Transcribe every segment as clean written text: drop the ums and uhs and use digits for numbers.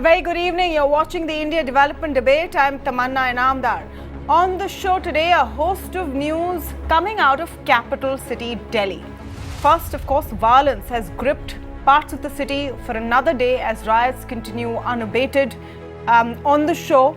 very good evening. You're watching the India Development Debate. I'm Tamanna Inamdar. On the show today, a host of news coming out of capital city Delhi. First, of course, violence has gripped parts of the city for another day as riots continue unabated. On the show,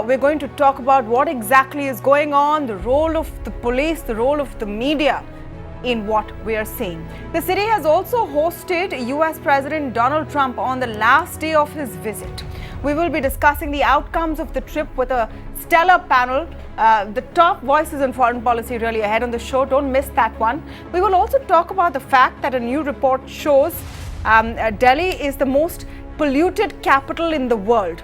we're going to talk about what exactly is going on, the role of the police, the role of the media in what we are seeing. The city has also hosted US President Donald Trump on the last day of his visit. We will be discussing the outcomes of the trip with a stellar panel. The top voices in foreign policy really ahead on the show. Don't miss that one. We will also talk about the fact that a new report shows Delhi is the most polluted capital in the world.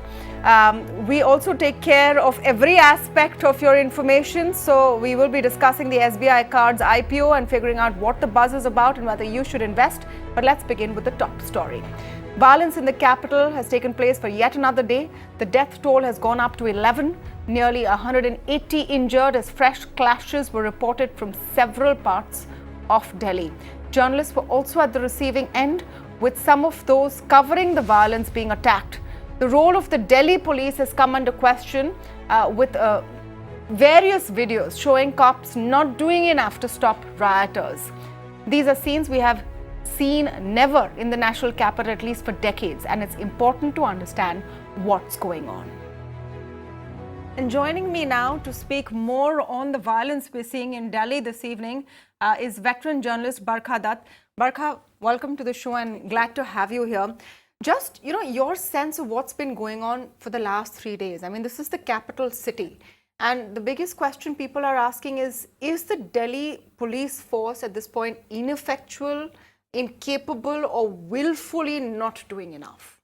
We also take care of every aspect of your information, so we will be discussing the SBI Cards IPO and figuring out what the buzz is about and whether you should invest. But let's begin with the top story. Violence in the capital has taken place for yet another day. The death toll has gone up to 11, nearly 180 injured as fresh clashes were reported from several parts of Delhi. Journalists were also at the receiving end, with some of those covering the violence being attacked. The role of the Delhi police has come under question with various videos showing cops not doing enough to stop rioters. These are scenes we have seen never in the national capital, at least for decades, and it's important to understand what's going on. And joining me now to speak more on the violence we're seeing in Delhi this evening is veteran journalist Barkha Dutt. Barkha, welcome to the show and glad to have you here. Just, your sense of what's been going on for the last 3 days. I mean, this is the capital city. And the biggest question people are asking is the Delhi police force at this point ineffectual, incapable, or willfully not doing enough?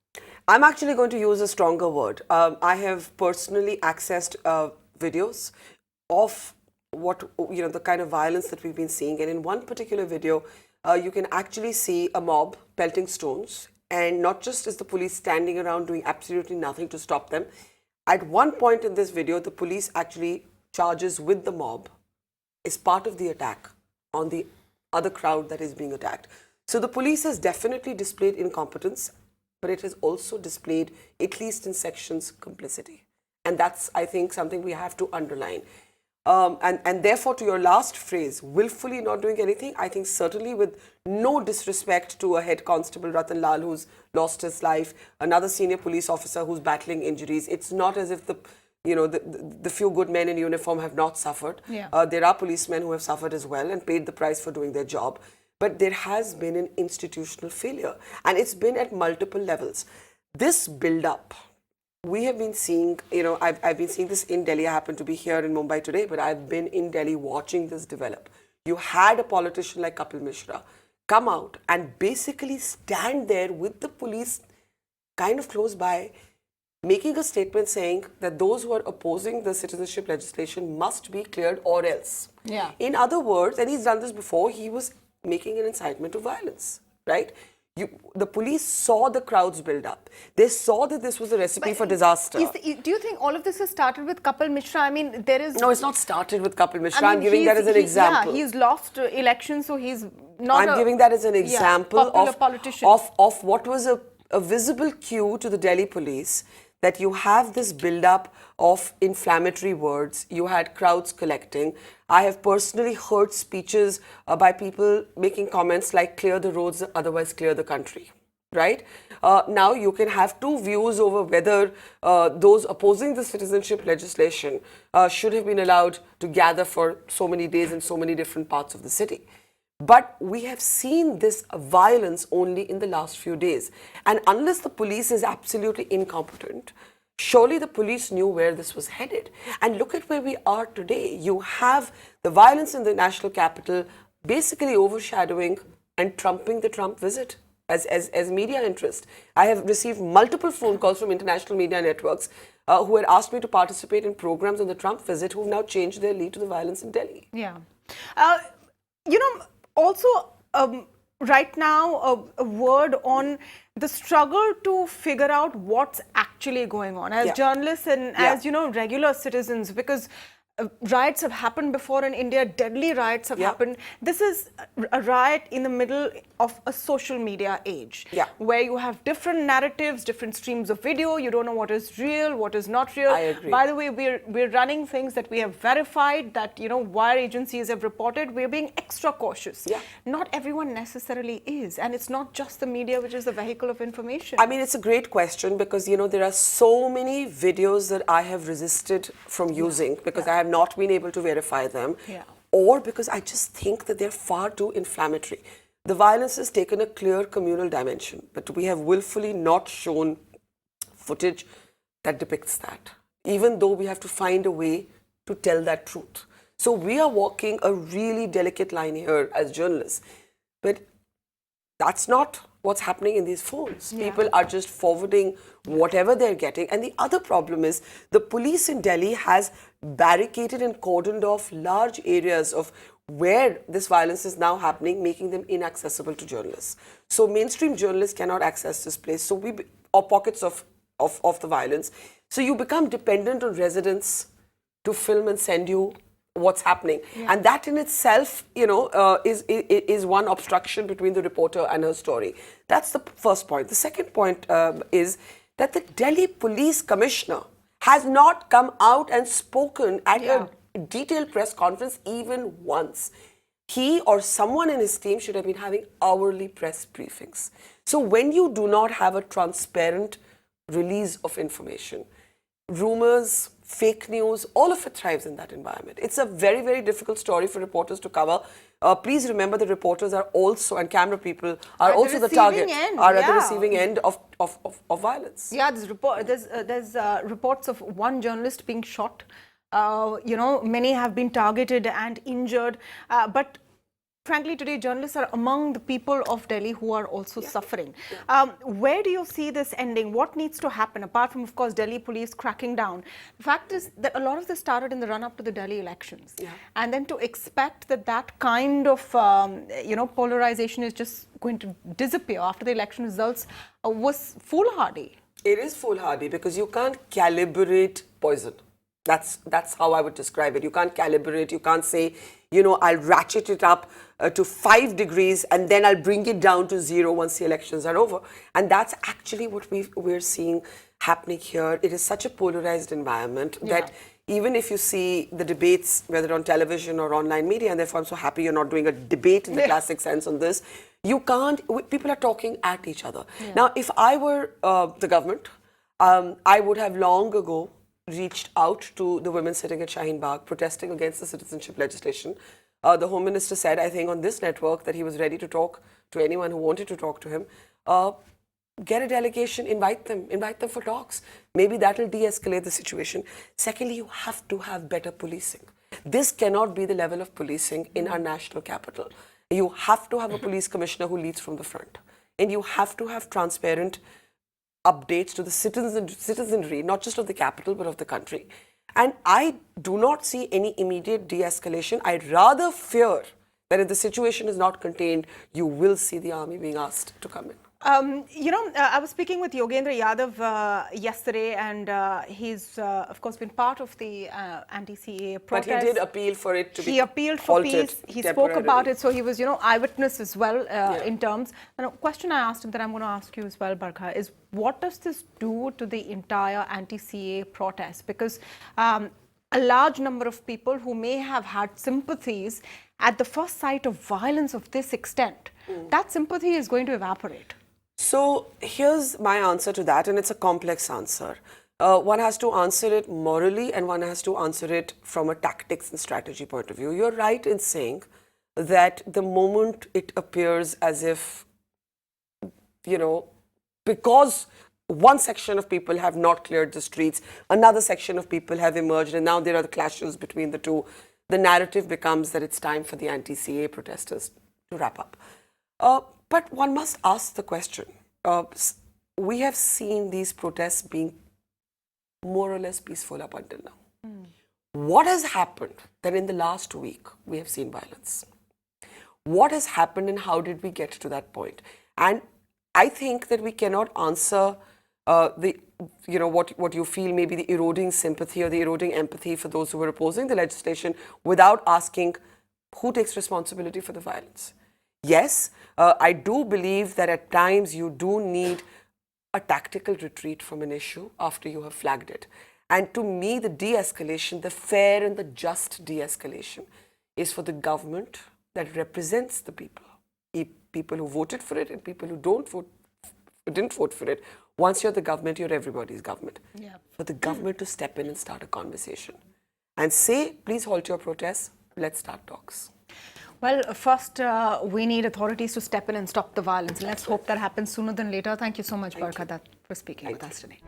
I'm actually going to use a stronger word. I have personally accessed videos of the kind of violence that we've been seeing. And in one particular video, you can actually see a mob pelting stones. And not just is the police standing around doing absolutely nothing to stop them. At one point in this video, the police actually charges with the mob as part of the attack on the other crowd that is being attacked. So the police has definitely displayed incompetence, but it has also displayed, at least in sections, complicity. And that's, I think, something we have to underline. And therefore, to your last phrase, willfully not doing anything, I think certainly with no disrespect to a head constable, Ratan Lal, who's lost his life, another senior police officer who's battling injuries. It's not as if the few good men in uniform have not suffered. Yeah. There are policemen who have suffered as well and paid the price for doing their job. But there has been an institutional failure, and it's been at multiple levels. This build-up, we have been seeing, I've been seeing this in Delhi. I happen to be here in Mumbai today, but I've been in Delhi watching this develop. You had a politician like Kapil Mishra come out and basically stand there with the police kind of close by, making a statement saying that those who are opposing the citizenship legislation must be cleared or else. Yeah. In other words, and he's done this before, he was making an incitement to violence, right? The police saw the crowds build up. They saw that this was a recipe for disaster. Do you think all of this has started with Kapil Mishra? I mean, there is... No, it's not started with Kapil Mishra. I'm giving that as an example. Yeah, he's lost elections, so he's not I'm giving that as an example politician. Of what was a visible cue to the Delhi police, that you have this build-up of inflammatory words. You had crowds collecting. I have personally heard speeches by people making comments like clear the roads, otherwise clear the country, right? Now you can have two views over whether those opposing the citizenship legislation should have been allowed to gather for so many days in so many different parts of the city. But we have seen this violence only in the last few days. And unless the police is absolutely incompetent, surely the police knew where this was headed. And look at where we are today. You have the violence in the national capital basically overshadowing and trumping the Trump visit as media interest. I have received multiple phone calls from international media networks who had asked me to participate in programs on the Trump visit, who have now changed their lead to the violence in Delhi. Yeah. Also, right now, a word on the struggle to figure out what's actually going on as journalists and as, regular citizens, because riots have happened before in India, deadly riots have happened. This is a riot in the middle of a social media age, where you have different narratives, different streams of video. You don't know what is real, what is not real. I agree. By the way, we're running things that we have verified, that, you know, wire agencies have reported. We're being extra cautious. Not everyone necessarily is, and it's not just the media which is the vehicle of information. I mean, it's a great question, because, you know, there are so many videos that I have resisted from using because I have not been able to verify them, or because I just think that they're far too inflammatory. The violence has taken a clear communal dimension, but we have willfully not shown footage that depicts that, even though we have to find a way to tell that truth. So we are walking a really delicate line here as journalists, but that's not what's happening in these phones. People are just forwarding whatever they're getting. And the other problem is the police in Delhi has barricaded and cordoned off large areas of where this violence is now happening, making them inaccessible to journalists. So mainstream journalists cannot access this place. Or pockets of the violence. So you become dependent on residents to film and send you what's happening, and that in itself, you know, is one obstruction between the reporter and her story. That's the first point. The second point is that the Delhi Police Commissioner has not come out and spoken at a detailed press conference even once. He or someone in his team should have been having hourly press briefings. So when you do not have a transparent release of information, rumors, fake news, all of it thrives in that environment. It's a very, very difficult story for reporters to cover. Please remember the reporters are also, and camera people are also the target, are at the receiving end of violence. Yeah, there's reports of one journalist being shot. You know, many have been targeted and injured. But frankly, today, journalists are among the people of Delhi who are also suffering. Where do you see this ending? What needs to happen, apart from, of course, Delhi police cracking down? The fact is that a lot of this started in the run-up to the Delhi elections. And then to expect that kind of, you know, polarization is just going to disappear after the election results was foolhardy. It is foolhardy because you can't calibrate poison. That's how I would describe it. You can't calibrate. You can't say, you know, I'll ratchet it up to 5 degrees and then I'll bring it down to 0 once the elections are over. And that's actually what we're seeing happening here. It is such a polarized environment that even if you see the debates, whether on television or online media, and therefore I'm so happy you're not doing a debate in the classic sense on this, you can't, people are talking at each other. Now, if I were the government, I would have long ago reached out to the women sitting at Shaheen Bagh protesting against the citizenship legislation. The Home Minister said, I think on this network, that he was ready to talk to anyone who wanted to talk to him. Get a delegation, invite them for talks. Maybe that will de-escalate the situation. Secondly, you have to have better policing. This cannot be the level of policing in our national capital. You have to have a police commissioner who leads from the front. And you have to have transparent updates to the citizenry, not just of the capital, but of the country. And I do not see any immediate de-escalation. I'd rather fear that if the situation is not contained, you will see the army being asked to come in. You know, I was speaking with Yogendra Yadav yesterday, and he's, of course, been part of the anti-CAA protest. But he did appeal for it to be He appealed for peace. He spoke about it, so he was, you know, eyewitness as well in terms. And a question I asked him that I'm going to ask you as well, Barkha, is what does this do to the entire anti-CAA protest? Because a large number of people who may have had sympathies at the first sight of violence of this extent, that sympathy is going to evaporate. So here's my answer to that, and it's a complex answer. One has to answer it morally, and one has to answer it from a tactics and strategy point of view. You're right in saying that the moment it appears as if, you know, because one section of people have not cleared the streets, another section of people have emerged, and now there are the clashes between the two, the narrative becomes that it's time for the anti-CAA protesters to wrap up. But one must ask the question. We have seen these protests being more or less peaceful up until now. What has happened that in the last week we have seen violence? What has happened and how did we get to that point? And I think that we cannot answer the what you feel may be the eroding sympathy or the eroding empathy for those who were opposing the legislation without asking who takes responsibility for the violence. Yes, I do believe that at times you do need a tactical retreat from an issue after you have flagged it. And to me, the de-escalation, the fair and the just de-escalation is for the government that represents the people. People who voted for it and people who didn't vote for it. Once you're the government, you're everybody's government. Yeah. For the government to step in and start a conversation and say, please halt your protests, let's start talks. Well, first, we need authorities to step in and stop the violence. Let's hope that happens sooner than later. Thank you so much, Barkha, for speaking with us today.